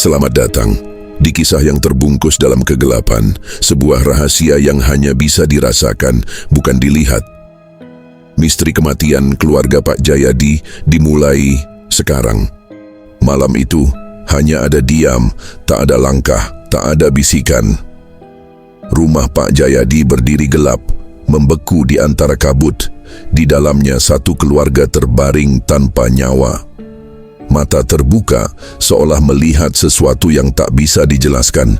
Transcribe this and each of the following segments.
Selamat datang di kisah yang terbungkus dalam kegelapan, sebuah rahasia yang hanya bisa dirasakan, bukan dilihat. Misteri kematian keluarga Pak Jayadi dimulai sekarang. Malam itu hanya ada diam, tak ada langkah, tak ada bisikan. Rumah Pak Jayadi berdiri gelap, membeku di antara kabut. Di dalamnya satu keluarga terbaring tanpa nyawa. Mata terbuka, seolah melihat sesuatu yang tak bisa dijelaskan.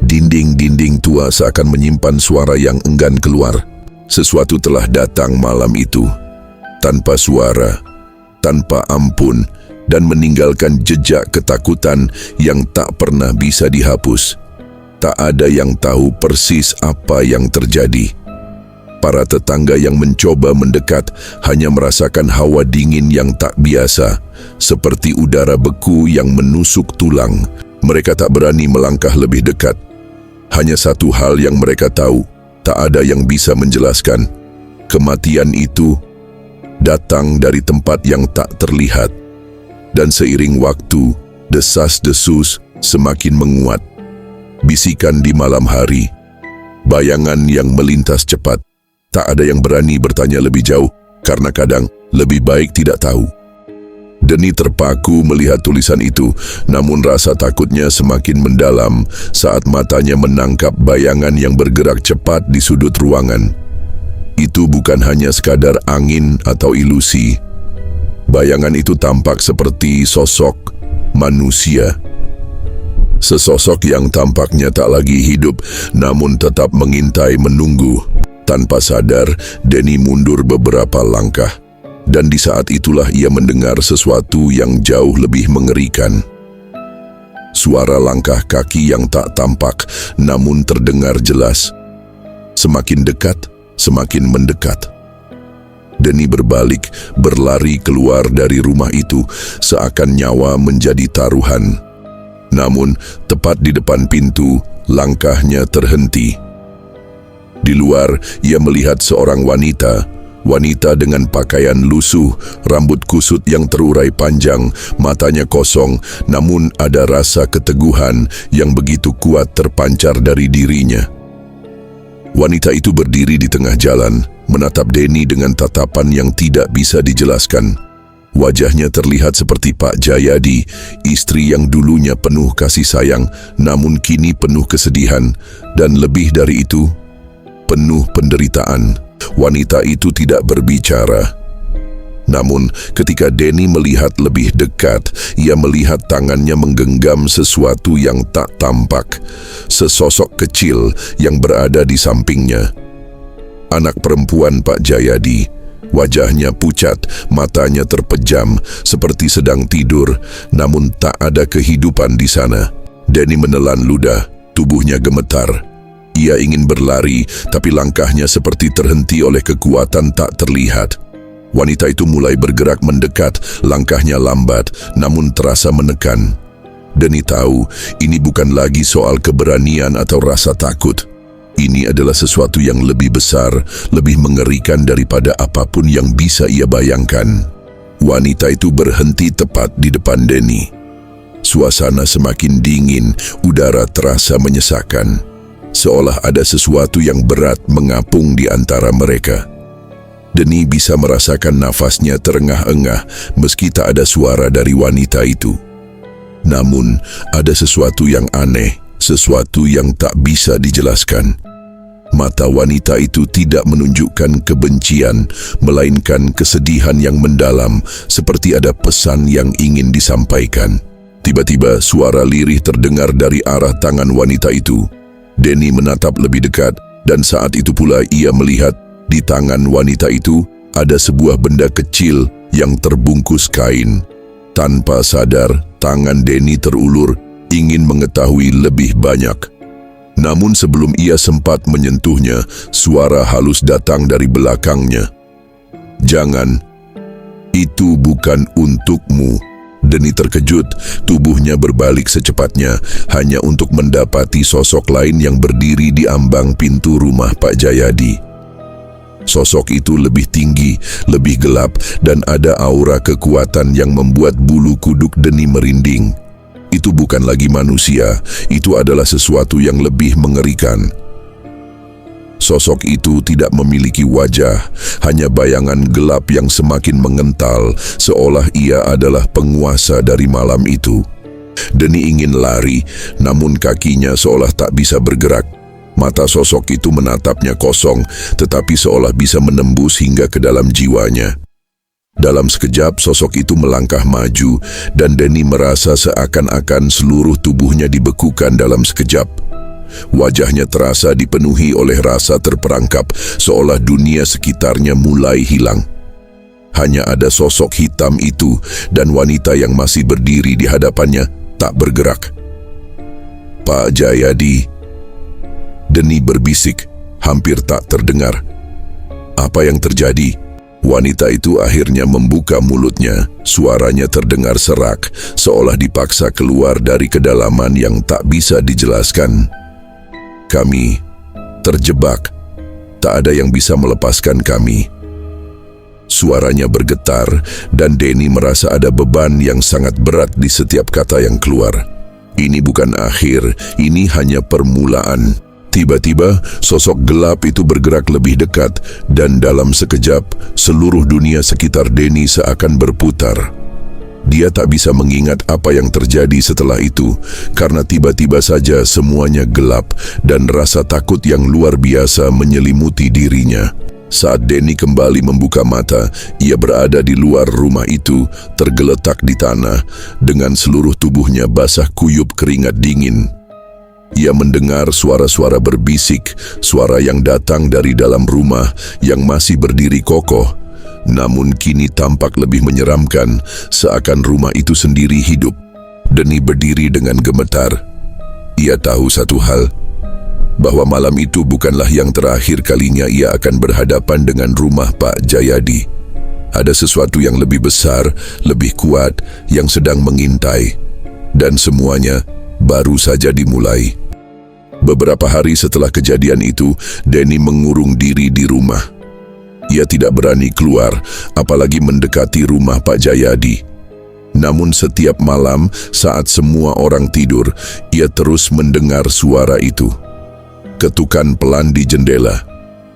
Dinding-dinding tua seakan menyimpan suara yang enggan keluar. Sesuatu telah datang malam itu, tanpa suara, tanpa ampun, dan meninggalkan jejak ketakutan yang tak pernah bisa dihapus. Tak ada yang tahu persis apa yang terjadi. Para tetangga yang mencoba mendekat hanya merasakan hawa dingin yang tak biasa, seperti udara beku yang menusuk tulang. Mereka tak berani melangkah lebih dekat. Hanya satu hal yang mereka tahu, tak ada yang bisa menjelaskan. Kematian itu datang dari tempat yang tak terlihat. Dan seiring waktu, desas-desus semakin menguat. Bisikan di malam hari, bayangan yang melintas cepat. Tak ada yang berani bertanya lebih jauh, karena kadang lebih baik tidak tahu. Denny terpaku melihat tulisan itu, namun rasa takutnya semakin mendalam saat matanya menangkap bayangan yang bergerak cepat di sudut ruangan. Itu bukan hanya sekadar angin atau ilusi. Bayangan itu tampak seperti sosok manusia. Sesosok yang tampaknya tak lagi hidup, namun tetap mengintai menunggu. Tanpa sadar, Denny mundur beberapa langkah. Dan di saat itulah ia mendengar sesuatu yang jauh lebih mengerikan. Suara langkah kaki yang tak tampak, namun terdengar jelas. Semakin dekat, semakin mendekat. Denny berbalik, berlari keluar dari rumah itu, seakan nyawa menjadi taruhan. Namun, tepat di depan pintu, langkahnya terhenti. Di luar, ia melihat seorang wanita dengan pakaian lusuh, rambut kusut yang terurai panjang, matanya kosong, namun ada rasa keteguhan yang begitu kuat terpancar dari dirinya. Wanita itu berdiri di tengah jalan, menatap Denny dengan tatapan yang tidak bisa dijelaskan. Wajahnya terlihat seperti Pak Jayadi, istri yang dulunya penuh kasih sayang, namun kini penuh kesedihan, dan lebih dari itu, penuh penderitaan. Wanita itu tidak berbicara. Namun, ketika Denny melihat lebih dekat, ia melihat tangannya menggenggam sesuatu yang tak tampak. Sesosok kecil yang berada di sampingnya. Anak perempuan Pak Jayadi. Wajahnya pucat, matanya terpejam, seperti sedang tidur, namun tak ada kehidupan di sana. Denny menelan ludah, tubuhnya gemetar. Ia ingin berlari, tapi langkahnya seperti terhenti oleh kekuatan tak terlihat. Wanita itu mulai bergerak mendekat, langkahnya lambat, namun terasa menekan. Denny tahu, ini bukan lagi soal keberanian atau rasa takut. Ini adalah sesuatu yang lebih besar, lebih mengerikan daripada apapun yang bisa ia bayangkan. Wanita itu berhenti tepat di depan Denny. Suasana semakin dingin, udara terasa menyesakan. Seolah ada sesuatu yang berat mengapung di antara mereka. Denny bisa merasakan nafasnya terengah-engah meski tak ada suara dari wanita itu. Namun, ada sesuatu yang aneh, sesuatu yang tak bisa dijelaskan. Mata wanita itu tidak menunjukkan kebencian, melainkan kesedihan yang mendalam, seperti ada pesan yang ingin disampaikan. Tiba-tiba suara lirih terdengar dari arah tangan wanita itu. Denny menatap lebih dekat, dan saat itu pula ia melihat di tangan wanita itu ada sebuah benda kecil yang terbungkus kain. Tanpa sadar, tangan Denny terulur, ingin mengetahui lebih banyak. Namun sebelum ia sempat menyentuhnya, suara halus datang dari belakangnya. "Jangan, itu bukan untukmu." Denny terkejut, tubuhnya berbalik secepatnya, hanya untuk mendapati sosok lain yang berdiri di ambang pintu rumah Pak Jayadi. Sosok itu lebih tinggi, lebih gelap, dan ada aura kekuatan yang membuat bulu kuduk Denny merinding. Itu bukan lagi manusia, itu adalah sesuatu yang lebih mengerikan. Sosok itu tidak memiliki wajah, hanya bayangan gelap yang semakin mengental, seolah ia adalah penguasa dari malam itu. Denny ingin lari, namun kakinya seolah tak bisa bergerak. Mata sosok itu menatapnya kosong, tetapi seolah bisa menembus hingga ke dalam jiwanya. Dalam sekejap, sosok itu melangkah maju, dan Denny merasa seakan-akan seluruh tubuhnya dibekukan dalam sekejap. Wajahnya terasa dipenuhi oleh rasa terperangkap, seolah dunia sekitarnya mulai hilang. Hanya ada sosok hitam itu dan wanita yang masih berdiri di hadapannya, tak bergerak. "Pak Jayadi," Denny berbisik, hampir tak terdengar. "Apa yang terjadi?" Wanita itu akhirnya membuka mulutnya, suaranya terdengar serak, seolah dipaksa keluar dari kedalaman yang tak bisa dijelaskan. "Kami terjebak, tak ada yang bisa melepaskan kami." Suaranya bergetar dan Denny merasa ada beban yang sangat berat di setiap kata yang keluar. Ini bukan akhir, ini hanya permulaan. Tiba-tiba, sosok gelap itu bergerak lebih dekat dan dalam sekejap, seluruh dunia sekitar Denny seakan berputar. Dia tak bisa mengingat apa yang terjadi setelah itu, karena tiba-tiba saja semuanya gelap dan rasa takut yang luar biasa menyelimuti dirinya. Saat Denny kembali membuka mata, ia berada di luar rumah itu, tergeletak di tanah, dengan seluruh tubuhnya basah kuyup keringat dingin. Ia mendengar suara-suara berbisik, suara yang datang dari dalam rumah yang masih berdiri kokoh, namun kini tampak lebih menyeramkan, seakan rumah itu sendiri hidup. Denny berdiri dengan gemetar. Ia tahu satu hal, bahwa malam itu bukanlah yang terakhir kalinya ia akan berhadapan dengan rumah Pak Jayadi. Ada sesuatu yang lebih besar, lebih kuat, yang sedang mengintai. Dan semuanya baru saja dimulai. Beberapa hari setelah kejadian itu, Denny mengurung diri di rumah. Ia tidak berani keluar, apalagi mendekati rumah Pak Jayadi. Namun setiap malam, saat semua orang tidur, ia terus mendengar suara itu. Ketukan pelan di jendela,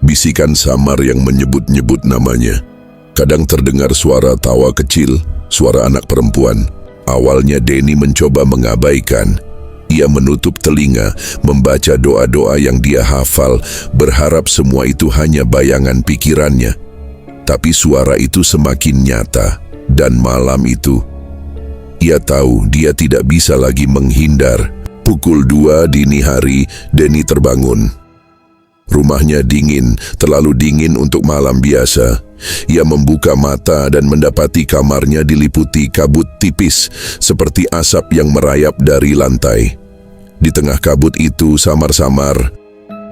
bisikan samar yang menyebut-nyebut namanya. Kadang terdengar suara tawa kecil, suara anak perempuan. Awalnya Denny mencoba mengabaikan. Ia menutup telinga, membaca doa-doa yang dia hafal, berharap semua itu hanya bayangan pikirannya. Tapi suara itu semakin nyata, dan malam itu, ia tahu dia tidak bisa lagi menghindar. Pukul 2 dini hari, Denny terbangun. Rumahnya dingin, terlalu dingin untuk malam biasa. Ia membuka mata dan mendapati kamarnya diliputi kabut tipis, seperti asap yang merayap dari lantai. Di tengah kabut itu samar-samar,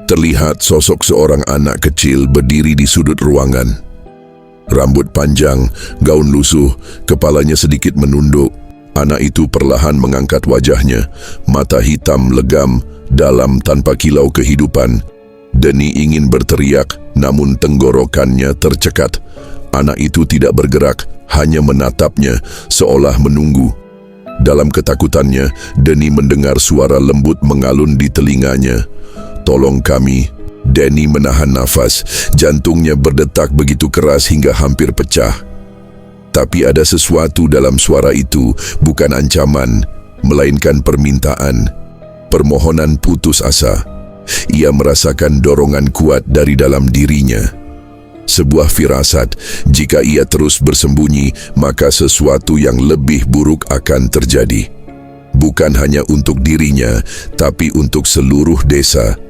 terlihat sosok seorang anak kecil berdiri di sudut ruangan. Rambut panjang, gaun lusuh, kepalanya sedikit menunduk. Anak itu perlahan mengangkat wajahnya, mata hitam legam, dalam tanpa kilau kehidupan. Denny ingin berteriak, namun tenggorokannya tercekat. Anak itu tidak bergerak, hanya menatapnya, seolah menunggu. Dalam ketakutannya, Denny mendengar suara lembut mengalun di telinganya. "Tolong kami." Denny menahan nafas, jantungnya berdetak begitu keras hingga hampir pecah. Tapi ada sesuatu dalam suara itu, bukan ancaman, melainkan permintaan, permohonan putus asa. Ia merasakan dorongan kuat dari dalam dirinya. Sebuah firasat, jika ia terus bersembunyi, maka sesuatu yang lebih buruk akan terjadi. Bukan hanya untuk dirinya, tapi untuk seluruh desa.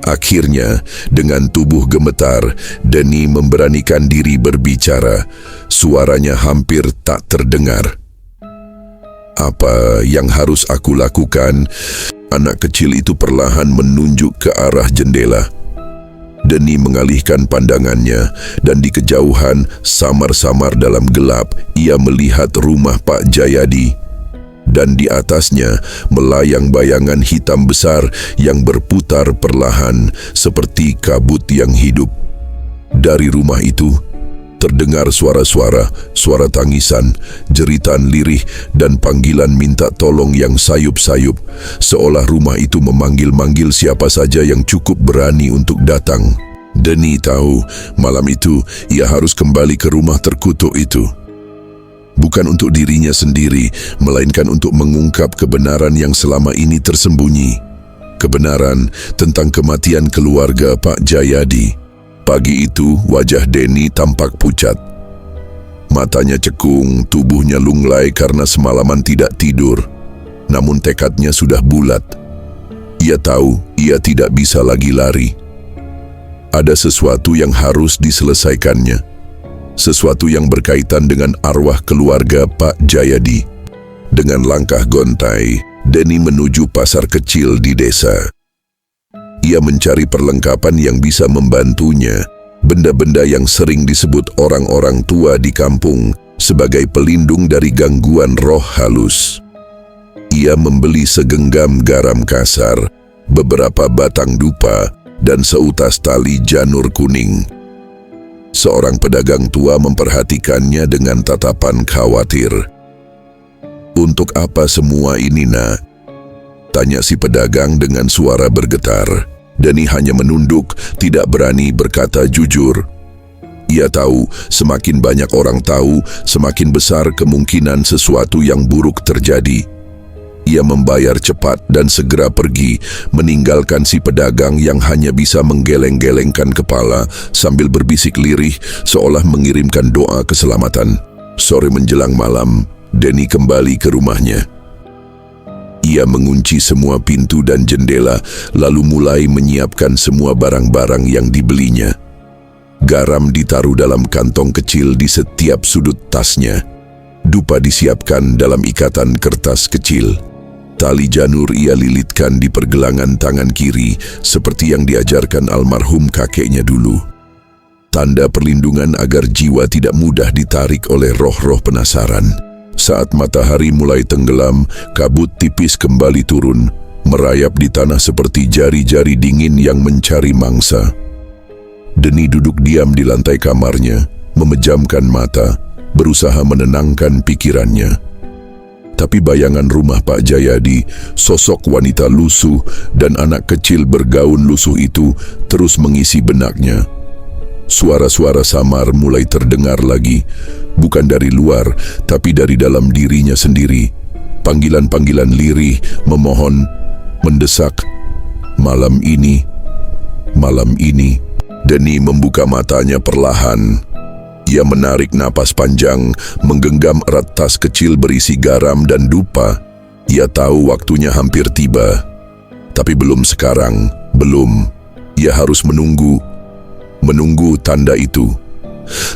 Akhirnya, dengan tubuh gemetar, Denny memberanikan diri berbicara. Suaranya hampir tak terdengar. "Apa yang harus aku lakukan?" Anak kecil itu perlahan menunjuk ke arah jendela. Denny mengalihkan pandangannya, dan di kejauhan, samar-samar dalam gelap, ia melihat rumah Pak Jayadi. Dan di atasnya melayang bayangan hitam besar yang berputar perlahan seperti kabut yang hidup. Dari rumah itu, Terdengar suara-suara, suara tangisan, jeritan lirih, dan panggilan minta tolong yang sayup-sayup, seolah rumah itu memanggil-manggil siapa saja yang cukup berani untuk datang. Denny tahu, malam itu ia harus kembali ke rumah terkutuk itu. Bukan untuk dirinya sendiri, melainkan untuk mengungkap kebenaran yang selama ini tersembunyi. Kebenaran tentang kematian keluarga Pak Jayadi. Pagi itu, wajah Denny tampak pucat. Matanya cekung, tubuhnya lunglai karena semalaman tidak tidur. Namun tekadnya sudah bulat. Ia tahu ia tidak bisa lagi lari. Ada sesuatu yang harus diselesaikannya. Sesuatu yang berkaitan dengan arwah keluarga Pak Jayadi. Dengan langkah gontai, Denny menuju pasar kecil di desa. Ia mencari perlengkapan yang bisa membantunya, benda-benda yang sering disebut orang-orang tua di kampung sebagai pelindung dari gangguan roh halus. Ia membeli segenggam garam kasar, beberapa batang dupa, dan seutas tali janur kuning. Seorang pedagang tua memperhatikannya dengan tatapan khawatir. "Untuk apa semua ini, Nak?" tanya si pedagang dengan suara bergetar. Denny hanya menunduk, tidak berani berkata jujur. Ia tahu, semakin banyak orang tahu, semakin besar kemungkinan sesuatu yang buruk terjadi. Ia membayar cepat dan segera pergi, meninggalkan si pedagang yang hanya bisa menggeleng-gelengkan kepala sambil berbisik lirih seolah mengirimkan doa keselamatan. Sore menjelang malam, Denny kembali ke rumahnya. Ia mengunci semua pintu dan jendela, lalu mulai menyiapkan semua barang-barang yang dibelinya. Garam ditaruh dalam kantong kecil di setiap sudut tasnya. Dupa disiapkan dalam ikatan kertas kecil. Tali janur ia lilitkan di pergelangan tangan kiri, seperti yang diajarkan almarhum kakeknya dulu. Tanda perlindungan agar jiwa tidak mudah ditarik oleh roh-roh penasaran. Saat matahari mulai tenggelam, kabut tipis kembali turun, merayap di tanah seperti jari-jari dingin yang mencari mangsa. Denny duduk diam di lantai kamarnya, memejamkan mata, berusaha menenangkan pikirannya. Tapi bayangan rumah Pak Jayadi, sosok wanita lusuh, dan anak kecil bergaun lusuh itu terus mengisi benaknya. Suara-suara samar mulai terdengar lagi, bukan dari luar, tapi dari dalam dirinya sendiri. Panggilan-panggilan lirih, memohon, mendesak. Malam ini. Denny membuka matanya perlahan. Ia menarik napas panjang, menggenggam erat tas kecil berisi garam dan dupa. Ia tahu waktunya hampir tiba. Tapi belum sekarang, belum. Ia harus menunggu tanda itu.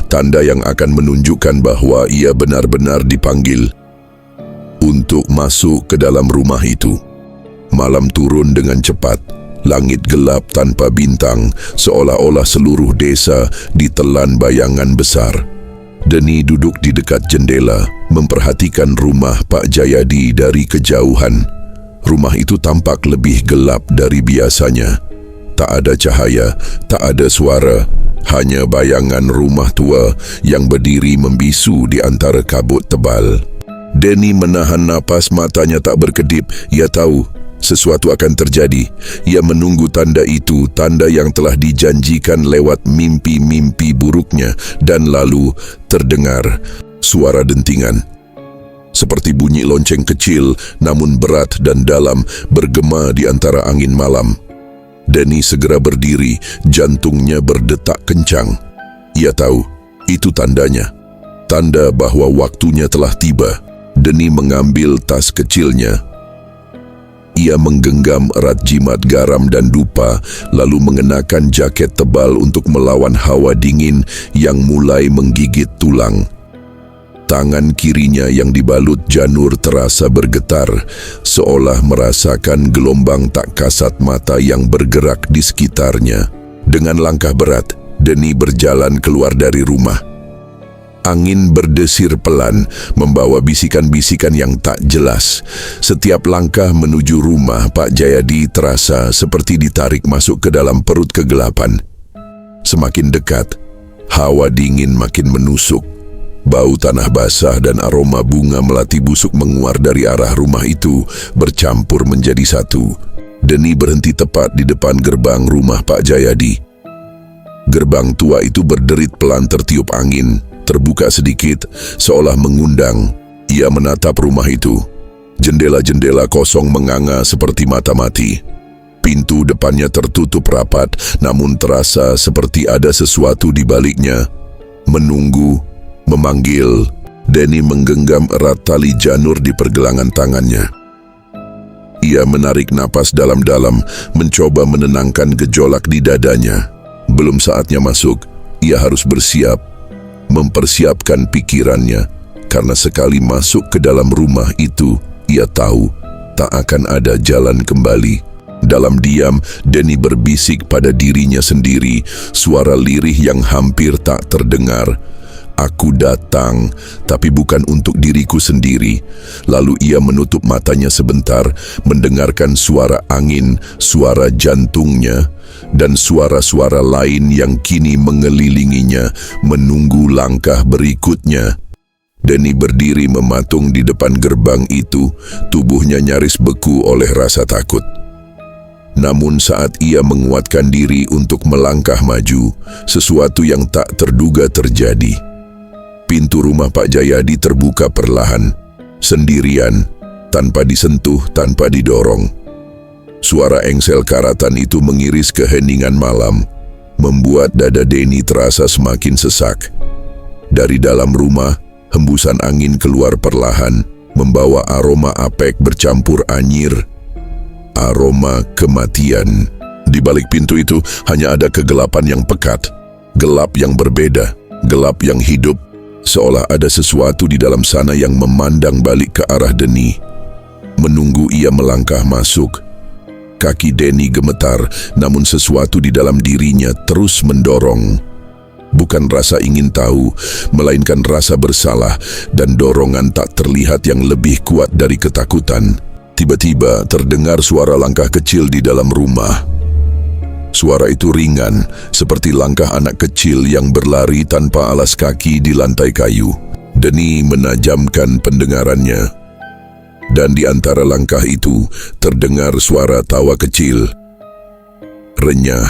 Tanda yang akan menunjukkan bahwa ia benar-benar dipanggil untuk masuk ke dalam rumah itu. Malam turun dengan cepat. Langit gelap tanpa bintang, seolah-olah seluruh desa ditelan bayangan besar. Denny duduk di dekat jendela, memperhatikan rumah Pak Jayadi dari kejauhan. Rumah itu tampak lebih gelap dari biasanya. Tak ada cahaya, tak ada suara, hanya bayangan rumah tua yang berdiri membisu di antara kabut tebal. Denny menahan napas, matanya tak berkedip. Ia tahu sesuatu akan terjadi. Ia menunggu tanda itu, tanda yang telah dijanjikan lewat mimpi-mimpi buruknya. Dan lalu terdengar suara dentingan. Seperti bunyi lonceng kecil, namun berat dan dalam, bergema di antara angin malam. Denny segera berdiri, jantungnya berdetak kencang. Ia tahu, itu tandanya. Tanda bahwa waktunya telah tiba. Denny mengambil tas kecilnya. Ia menggenggam erat jimat garam dan dupa, lalu mengenakan jaket tebal untuk melawan hawa dingin yang mulai menggigit tulang. Tangan kirinya yang dibalut janur terasa bergetar, seolah merasakan gelombang tak kasat mata yang bergerak di sekitarnya. Dengan langkah berat, Denny berjalan keluar dari rumah. Angin berdesir pelan, membawa bisikan-bisikan yang tak jelas. Setiap langkah menuju rumah Pak Jayadi terasa seperti ditarik masuk ke dalam perut kegelapan. Semakin dekat, Hawa dingin makin menusuk. Bau tanah basah dan aroma bunga melati busuk menguar dari arah rumah itu bercampur menjadi satu. Deni berhenti tepat di depan gerbang rumah Pak Jayadi. Gerbang tua itu berderit pelan tertiup angin, terbuka sedikit, seolah mengundang. Ia menatap rumah itu. Jendela-jendela kosong menganga seperti mata mati. Pintu depannya tertutup rapat, namun terasa seperti ada sesuatu di baliknya. Menunggu, memanggil. Deni menggenggam erat tali janur di pergelangan tangannya. Ia menarik napas dalam-dalam, mencoba menenangkan gejolak di dadanya. Belum saatnya masuk, ia harus bersiap, mempersiapkan pikirannya, karena sekali masuk ke dalam rumah itu, ia tahu tak akan ada jalan kembali. Dalam diam, Deni berbisik pada dirinya sendiri, suara lirih yang hampir tak terdengar. Aku datang, tapi bukan untuk diriku sendiri. Lalu ia menutup matanya sebentar, mendengarkan suara angin, suara jantungnya, dan suara-suara lain yang kini mengelilinginya, menunggu langkah berikutnya. Deni berdiri mematung di depan gerbang itu, tubuhnya nyaris beku oleh rasa takut. Namun saat ia menguatkan diri untuk melangkah maju, sesuatu yang tak terduga terjadi. Pintu rumah Pak Jayadi terbuka perlahan, sendirian, tanpa disentuh, tanpa didorong. Suara engsel karatan itu mengiris keheningan malam, membuat dada Deni terasa semakin sesak. Dari dalam rumah, hembusan angin keluar perlahan, membawa aroma apek bercampur anyir. Aroma kematian. Di balik pintu itu hanya ada kegelapan yang pekat, gelap yang berbeda, gelap yang hidup, seolah ada sesuatu di dalam sana yang memandang balik ke arah Deni. Menunggu ia melangkah masuk. Kaki Deni gemetar, namun sesuatu di dalam dirinya terus mendorong. Bukan rasa ingin tahu, melainkan rasa bersalah dan dorongan tak terlihat yang lebih kuat dari ketakutan. Tiba-tiba terdengar suara langkah kecil di dalam rumah. Suara itu ringan, seperti langkah anak kecil yang berlari tanpa alas kaki di lantai kayu. Deni menajamkan pendengarannya. Dan di antara langkah itu terdengar suara tawa kecil. Renyah,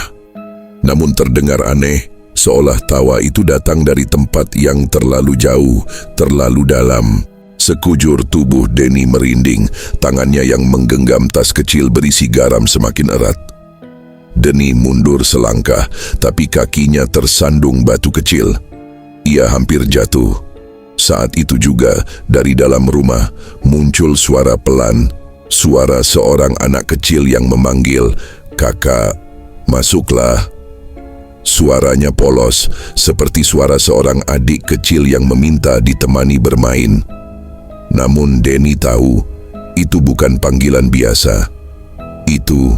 namun terdengar aneh, seolah tawa itu datang dari tempat yang terlalu jauh, terlalu dalam. Sekujur tubuh Deni merinding, tangannya yang menggenggam tas kecil berisi garam semakin erat. Deni mundur selangkah, tapi kakinya tersandung batu kecil. Ia hampir jatuh. Saat itu juga, dari dalam rumah, muncul suara pelan, suara seorang anak kecil yang memanggil, "Kakak, masuklah." Suaranya polos, seperti suara seorang adik kecil yang meminta ditemani bermain. Namun Deni tahu, itu bukan panggilan biasa. Itu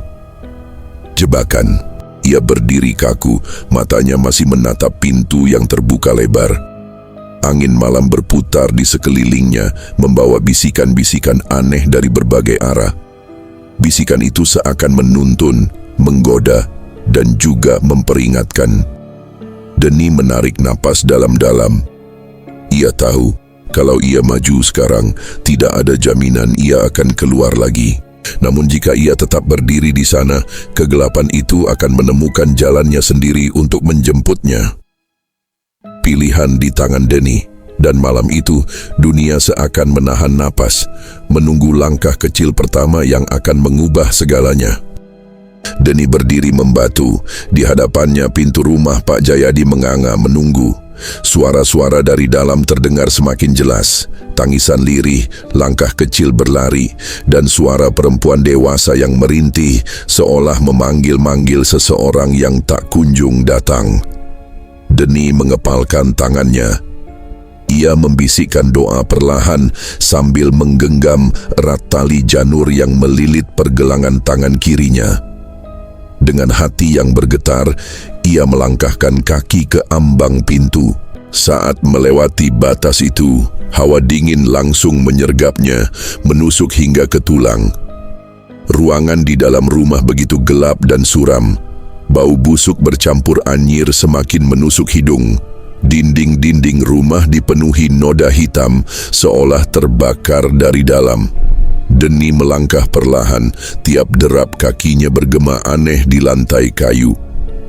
jebakan. Ia berdiri kaku, matanya masih menatap pintu yang terbuka lebar. Angin malam berputar di sekelilingnya, membawa bisikan-bisikan aneh dari berbagai arah. Bisikan itu seakan menuntun, menggoda, dan juga memperingatkan. Deni menarik napas dalam-dalam. Ia tahu, kalau ia maju sekarang, tidak ada jaminan ia akan keluar lagi. Namun jika ia tetap berdiri di sana, kegelapan itu akan menemukan jalannya sendiri untuk menjemputnya. Pilihan di tangan Deni, dan malam itu dunia seakan menahan napas, menunggu langkah kecil pertama yang akan mengubah segalanya. Deni berdiri membatu, di hadapannya pintu rumah Pak Jayadi menganga menunggu. Suara-suara dari dalam terdengar semakin jelas, tangisan lirih, langkah kecil berlari, dan suara perempuan dewasa yang merintih seolah memanggil-manggil seseorang yang tak kunjung datang. Deni mengepalkan tangannya. Ia membisikkan doa perlahan sambil menggenggam erat tali janur yang melilit pergelangan tangan kirinya. Dengan hati yang bergetar, ia melangkahkan kaki ke ambang pintu. Saat melewati batas itu, hawa dingin langsung menyergapnya, menusuk hingga ke tulang. Ruangan di dalam rumah begitu gelap dan suram. Bau busuk bercampur anyir semakin menusuk hidung. Dinding-dinding rumah dipenuhi noda hitam seolah terbakar dari dalam. Deni melangkah perlahan, tiap derap kakinya bergema aneh di lantai kayu.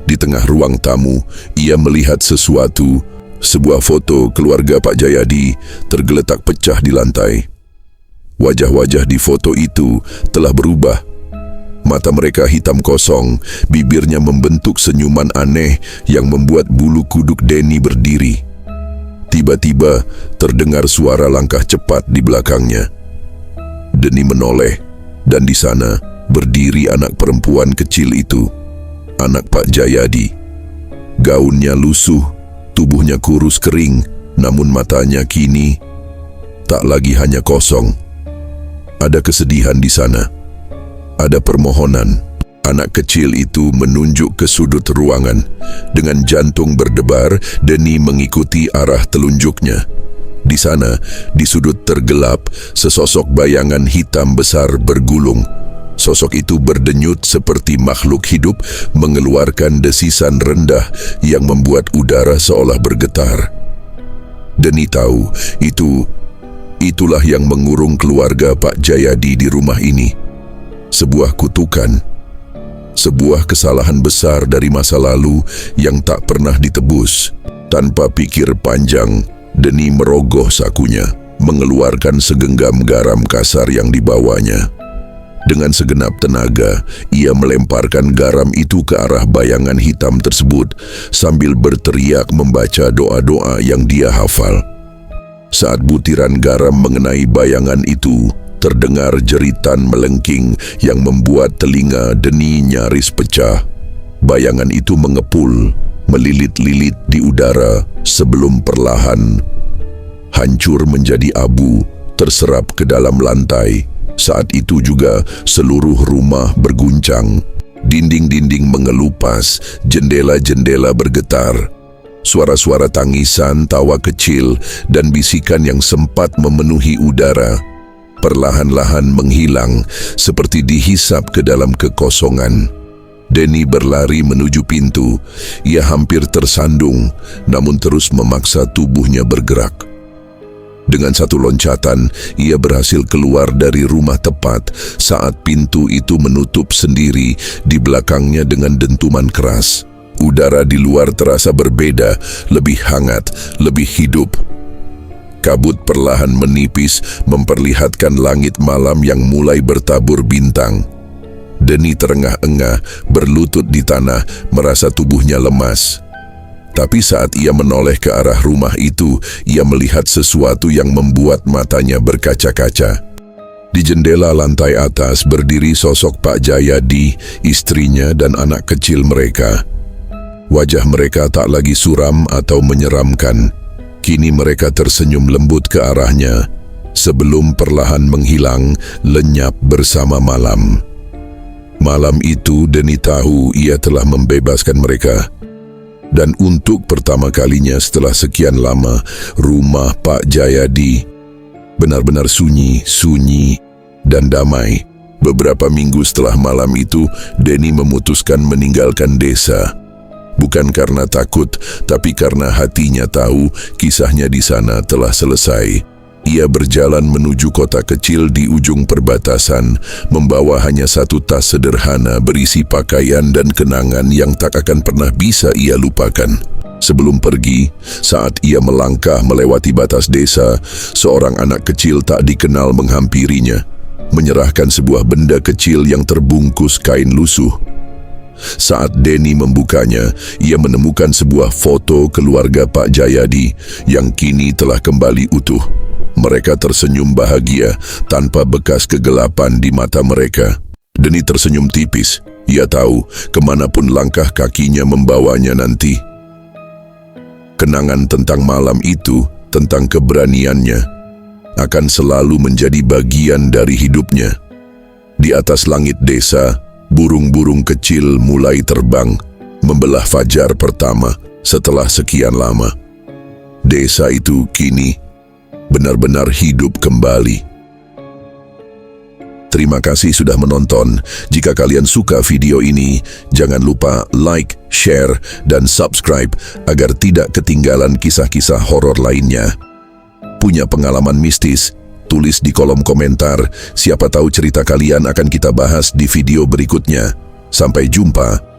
Di tengah ruang tamu, ia melihat sesuatu. Sebuah foto keluarga Pak Jayadi tergeletak pecah di lantai. Wajah-wajah di foto itu telah berubah. Mata mereka hitam kosong, bibirnya membentuk senyuman aneh yang membuat bulu kuduk Deni berdiri. Tiba-tiba terdengar suara langkah cepat di belakangnya. Deni menoleh, dan di sana berdiri anak perempuan kecil itu, anak Pak Jayadi. Gaunnya lusuh, tubuhnya kurus kering, namun matanya kini tak lagi hanya kosong. Ada kesedihan di sana. Ada permohonan. Anak kecil itu menunjuk ke sudut ruangan. Dengan jantung berdebar, Deni mengikuti arah telunjuknya. Di sana, di sudut tergelap, sesosok bayangan hitam besar bergulung. Sosok itu berdenyut seperti makhluk hidup, mengeluarkan desisan rendah yang membuat udara seolah bergetar. Deni tahu, itulah yang mengurung keluarga Pak Jayadi di rumah ini. Sebuah kutukan, sebuah kesalahan besar dari masa lalu yang tak pernah ditebus. Tanpa pikir panjang, Deni merogoh sakunya, mengeluarkan segenggam garam kasar yang dibawanya. Dengan segenap tenaga, ia melemparkan garam itu ke arah bayangan hitam tersebut sambil berteriak membaca doa-doa yang dia hafal. Saat butiran garam mengenai bayangan itu, terdengar jeritan melengking yang membuat telinga Deni nyaris pecah. Bayangan itu mengepul, melilit-lilit di udara sebelum perlahan hancur menjadi abu, terserap ke dalam lantai. Saat itu juga seluruh rumah berguncang. Dinding-dinding mengelupas, jendela-jendela bergetar. Suara-suara tangisan, tawa kecil, dan bisikan yang sempat memenuhi udara perlahan-lahan menghilang seperti dihisap ke dalam kekosongan. Deni berlari menuju pintu. Ia hampir tersandung, namun terus memaksa tubuhnya bergerak. Dengan satu loncatan, ia berhasil keluar dari rumah tepat saat pintu itu menutup sendiri di belakangnya dengan dentuman keras. Udara di luar terasa berbeda, lebih hangat, lebih hidup. Kabut perlahan menipis, memperlihatkan langit malam yang mulai bertabur bintang. Deni terengah-engah, berlutut di tanah, merasa tubuhnya lemas. Tapi saat ia menoleh ke arah rumah itu, ia melihat sesuatu yang membuat matanya berkaca-kaca. Di jendela lantai atas berdiri sosok Pak Jayadi, istrinya dan anak kecil mereka. Wajah mereka tak lagi suram atau menyeramkan. Kini mereka tersenyum lembut ke arahnya, sebelum perlahan menghilang, lenyap bersama malam. Malam itu Deni tahu ia telah membebaskan mereka. Dan untuk pertama kalinya setelah sekian lama, rumah Pak Jayadi benar-benar sunyi, dan damai. Beberapa minggu setelah malam itu, Deni memutuskan meninggalkan desa. Bukan karena takut, tapi karena hatinya tahu kisahnya di sana telah selesai. Ia berjalan menuju kota kecil di ujung perbatasan, membawa hanya satu tas sederhana berisi pakaian dan kenangan yang tak akan pernah bisa ia lupakan. Sebelum pergi, saat ia melangkah melewati batas desa, seorang anak kecil tak dikenal menghampirinya, menyerahkan sebuah benda kecil yang terbungkus kain lusuh. Saat Deni membukanya, ia menemukan sebuah foto keluarga Pak Jayadi yang kini telah kembali utuh. Mereka tersenyum bahagia tanpa bekas kegelapan di mata mereka. Deni tersenyum tipis. Ia tahu kemanapun langkah kakinya membawanya nanti. Kenangan tentang malam itu, tentang keberaniannya, akan selalu menjadi bagian dari hidupnya. Di atas langit desa, burung-burung kecil mulai terbang, membelah fajar pertama setelah sekian lama. Desa itu kini benar-benar hidup kembali. Terima kasih sudah menonton. Jika kalian suka video ini, jangan lupa like, share, dan subscribe agar tidak ketinggalan kisah-kisah horor lainnya. Punya pengalaman mistis? Tulis di kolom komentar. Siapa tahu cerita kalian akan kita bahas di video berikutnya. Sampai jumpa.